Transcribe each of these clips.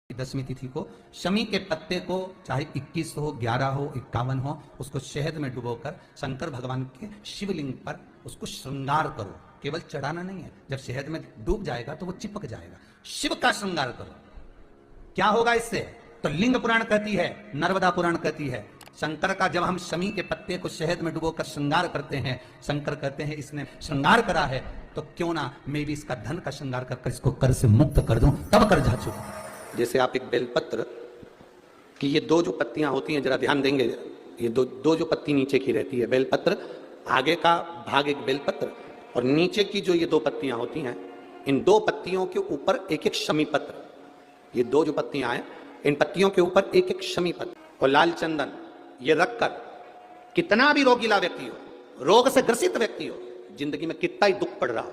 दशमी तिथि को शमी के पत्ते को चाहे 21 हो, 11 हो, 51 हो, उसको शहद में डुबोकर शंकर भगवान के शिवलिंग पर उसको श्रृंगार करो। केवल चढ़ाना नहीं है, जब शहद में डूब जाएगा तो वो चिपक जाएगा। शिव का श्रृंगार करो। क्या होगा इससे? तो लिंग पुराण कहती है, नर्मदा पुराण कहती है, शंकर का जब हम शमी के पत्ते को शहद में डुबोकर श्रृंगार करते हैं, शंकर कहते हैं इसने श्रृंगार करा है तो क्यों ना मैं भी इसका धन का श्रृंगार कर इसको कर से मुक्त कर दूं, तब कर जा चुका। जैसे आप एक बेलपत्र की ये दो जो पत्तियां होती हैं, जरा ध्यान देंगे, ये दो जो पत्ती नीचे की रहती है, बेलपत्र आगे का भाग एक बेलपत्र और नीचे की जो ये दो पत्तियां होती हैं, इन दो पत्तियों के ऊपर एक एक शमी पत्र, ये दो जो पत्तियां हैं इन पत्तियों के ऊपर एक एक शमी पत्र और लाल चंदन ये रखकर कितना भी रोगीला व्यक्ति हो, रोग से ग्रसित व्यक्ति हो, जिंदगी में कितना ही दुख पड़ रहा हो,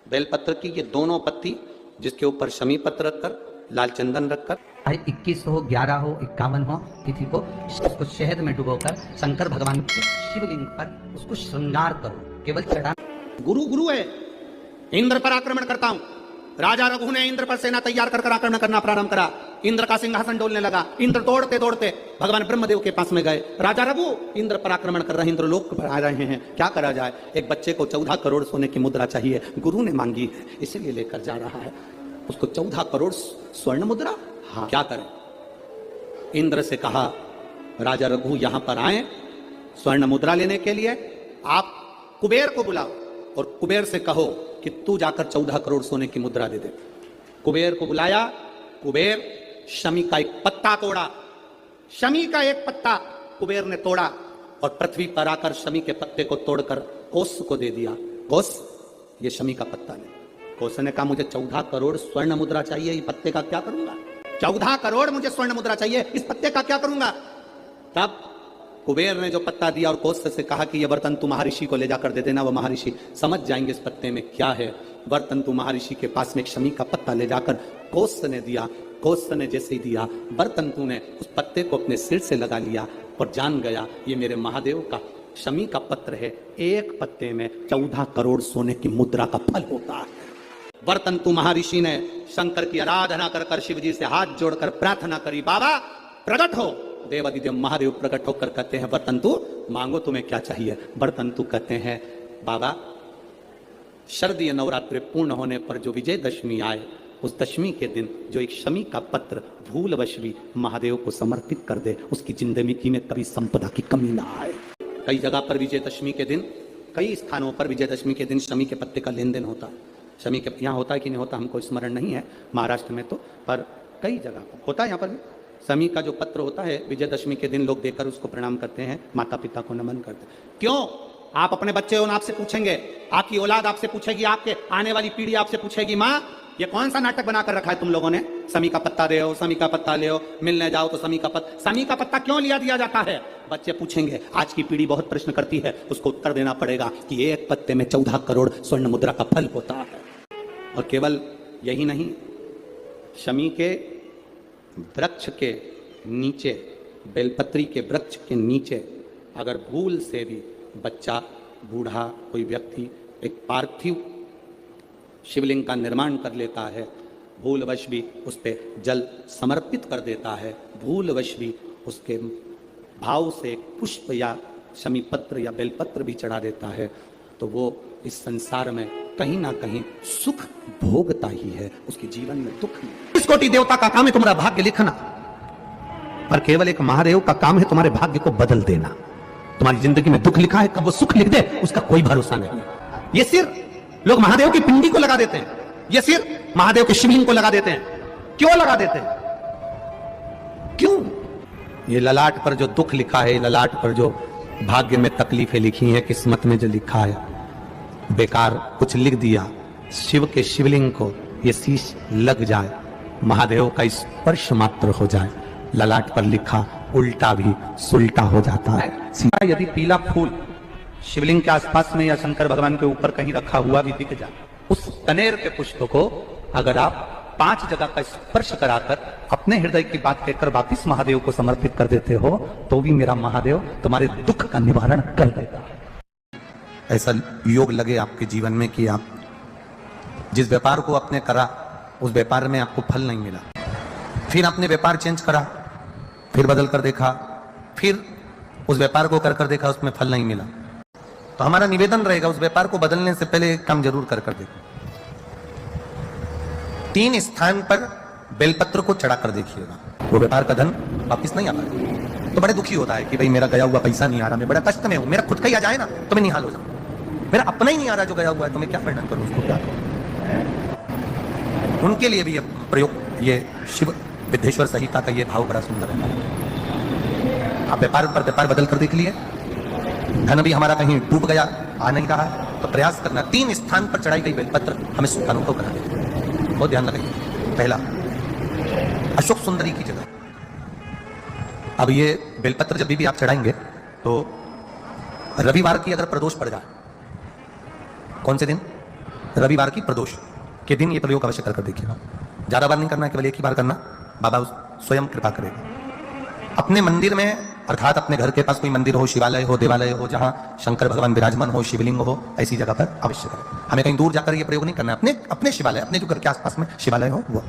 बेलपत्र की ये दोनों पत्ती जिसके ऊपर शमी पत्र रखकर लाल चंदन रखकर 21 हो, 11 हो, 51 हो तिथि को उसको शहद में डुबोकर शंकर भगवान के शिवलिंग पर उसको श्रृंगार करो। केवल चढ़ा गुरु है, इंद्र पर आक्रमण करता हूं। राजा रघु ने इंद्र पर सेना तैयार कर आक्रमण करना प्रारंभ करा। इंद्र का सिंहासन डोलने लगा। इंद्र दौड़ते दौड़ते भगवान ब्रह्मदेव के पास में गए। राजा रघु इंद्र पर आक्रमण कर रहे हैं, इंद्र लोक पर आ रहे हैं, क्या करा जाए? एक बच्चे को 14 करोड़ सोने की मुद्रा चाहिए, गुरु ने मांगी है इसीलिए लेकर जा रहा है उसको 14 करोड़ स्वर्ण मुद्रा। हाँ, क्या करें? इंद्र से कहा राजा रघु यहां पर आए स्वर्ण मुद्रा लेने के लिए, आप कुबेर को बुलाओ और कुबेर से कहो कि तू जाकर 14 करोड़ सोने की मुद्रा दे दे। कुबेर को बुलाया। कुबेर शमी का एक पत्ता तोड़ा, शमी का एक पत्ता कुबेर ने तोड़ा और पृथ्वी पर आकर शमी के पत्ते को तोड़कर कोस को दे दिया। कोस ये शमी का पत्ता ले। कोस ने कहा मुझे 14 करोड़ स्वर्ण मुद्रा चाहिए, इस पत्ते का क्या करूंगा? 14 करोड़ मुझे स्वर्ण मुद्रा चाहिए, इस पत्ते का क्या करूंगा? तब कुबेर ने जो पत्ता दिया और कोस से कहा कि यह बर्तन तू महर्षि को ले जाकर दे देना, वो महर्षि समझ जाएंगे इस पत्ते में क्या है। बर्तन तू महर्षि के पास में एक शमी का पत्ता ले जाकर कोस ने दिया। कोस ने जैसे ही दिया, बर्तन तू ने उस पत्ते को अपने सिर से लगा लिया और जान गया ये मेरे महादेव का शमी का पत्र है, एक पत्ते में 14 करोड़ सोने की मुद्रा का फल होता है। बर्तन तू महर्षि ने शंकर की आराधना कर शिव जी से हाथ जोड़कर प्रार्थना करी, बाबा प्रकट हो। देवादिदेव महादेव प्रकट होकर कहते हैं बर्तन तू मांगो, तुम्हें क्या चाहिए? बर्तन तू कहते हैं बाबा शरदीय नवरात्रि पूर्ण होने पर जो विजयदशमी आए, उस दशमी के दिन जो एक शमी का पत्र भूलवश भी महादेव को समर्पित कर दे, उसकी जिंदगी में कभी संपदा की कमी ना आए। कई जगह पर विजयदशमी के दिन, कई स्थानों पर विजयदशमी के दिन शमी के पत्ते का लेन देन होता है। शमी के यहाँ होता है कि नहीं होता हमको स्मरण नहीं है, महाराष्ट्र में तो, पर कई जगह पर होता है। यहाँ पर भी शमी का जो पत्र होता है विजयदशमी के दिन लोग देकर उसको प्रणाम करते हैं, माता पिता को नमन करते हैं। क्यों? आप अपने बच्चे हो ना, आपसे पूछेंगे, आपकी औलाद आपसे पूछेगी, आपके आने वाली पीढ़ी आपसे पूछेगी, माँ ये कौन सा नाटक बनाकर रखा है तुम लोगों ने? शमी का पत्ता दे हो, शमी का पत्ता ले हो, मिलने जाओ तो शमी का पत्ता क्यों लिया दिया जाता है? बच्चे पूछेंगे। आज की पीढ़ी बहुत प्रश्न करती है, उसको उत्तर देना पड़ेगा कि एक पत्ते में 14 करोड़ स्वर्ण मुद्रा का फल होता है। और केवल यही नहीं, शमी के वृक्ष के नीचे, बेलपत्री के वृक्ष के नीचे अगर भूल से भी बच्चा, बूढ़ा, कोई व्यक्ति एक पार्थिव शिवलिंग का निर्माण कर लेता है, भूलवश भी उस पर जल समर्पित कर देता है, भूलवश भी उसके भाव से पुष्प या शमी पत्र या बेलपत्र भी चढ़ा देता है, तो वो इस संसार में कहीं ना कहीं सुख भोगता ही है, उसके जीवन में दुख नहीं। इस कोटि देवता का काम है तुम्हारा भाग्य लिखना, पर केवल एक महादेव का काम है तुम्हारे भाग्य को बदल देना। तुम्हारी जिंदगी में दुख लिखा है, कब वो सुख लिख दे उसका कोई भरोसा नहीं। ये सिर लोग महादेव की पिंडी को लगा देते हैं, ये सिर महादेव के शिवलिंग को लगा देते हैं। क्यों लगा देते हैं? क्यों? ये ललाट पर जो दुख लिखा है, ललाट पर जो भाग्य में तकलीफें लिखी हैं, किस्मत में जो लिखा है, बेकार कुछ लिख दिया, शिव के शिवलिंग को ये शीश लग जाए, महादेव का स्पर्श मात्र हो जाए, ललाट पर लिखा उल्टा भी सुल्टा हो जाता है। यदि पीला फूल शिवलिंग के आसपास में या शंकर भगवान के ऊपर कहीं रखा हुआ भी दिख जाए, उस कनेर के पुष्प को अगर आप 5 जगह का स्पर्श कराकर अपने हृदय की बात कहकर वापिस महादेव को समर्पित कर देते हो, तो भी मेरा महादेव तुम्हारे दुख का निवारण कर देता है। ऐसा योग लगे आपके जीवन में कि आप जिस व्यापार को आपने करा उस व्यापार में आपको फल नहीं मिला, फिर आपने व्यापार चेंज करा, फिर बदल कर देखा, फिर उस व्यापार को कर देखा, उसमें फल नहीं मिला, तो हमारा निवेदन रहेगा उस व्यापार को बदलने से पहले एक काम जरूर कर देखो। 3 स्थान पर बेलपत्र को चढ़ाकर देखिएगा, वो व्यापार का धन वापिस नहीं आ पाएगा। तो बड़े दुखी होता है कि भाई मेरा गया हुआ पैसा नहीं आ रहा, मैं बड़ा कष्ट में हूं, मेरा खुद का ही आ जाए ना तो मैं निहाल हो जाऊं, मेरा अपना ही नहीं आ रहा जो गया हुआ है, तो मैं क्या परिणाम करूं, उसको क्या करूं। उनके लिए भी प्रयोग, ये शिव विद्येश्वर संहिता का ये भाव बड़ा सुंदर है। आप व्यापार पर व्यापार बदल कर देख लिए, धन भी हमारा कहीं डूब गया, आ नहीं रहा, तो प्रयास करना 3 स्थान पर चढ़ाई गई बेलपत्र हमें सुख अनुभव करा देते, बहुत ध्यान रखिए। पहला, अशोक सुंदरी की जगह। अब ये बेलपत्र जब भी आप चढ़ाएंगे तो रविवार की अगर प्रदोष पड़ जाए, कौन से दिन, रविवार की प्रदोष के दिन ये प्रयोग अवश्य कर देखिएगा। ज्यादा बार नहीं करना है, केवल एक ही बार करना, बाबा स्वयं कृपा करेगा। अपने मंदिर में, अर्थात अपने घर के पास कोई मंदिर हो, शिवालय हो, देवालय हो, जहां शंकर भगवान विराजमान हो, शिवलिंग हो, ऐसी जगह पर अवश्य करें। हमें कहीं दूर जाकर ये प्रयोग नहीं करना है, अपने शिवालय, अपने जो घर के आसपास में शिवालय हो वो।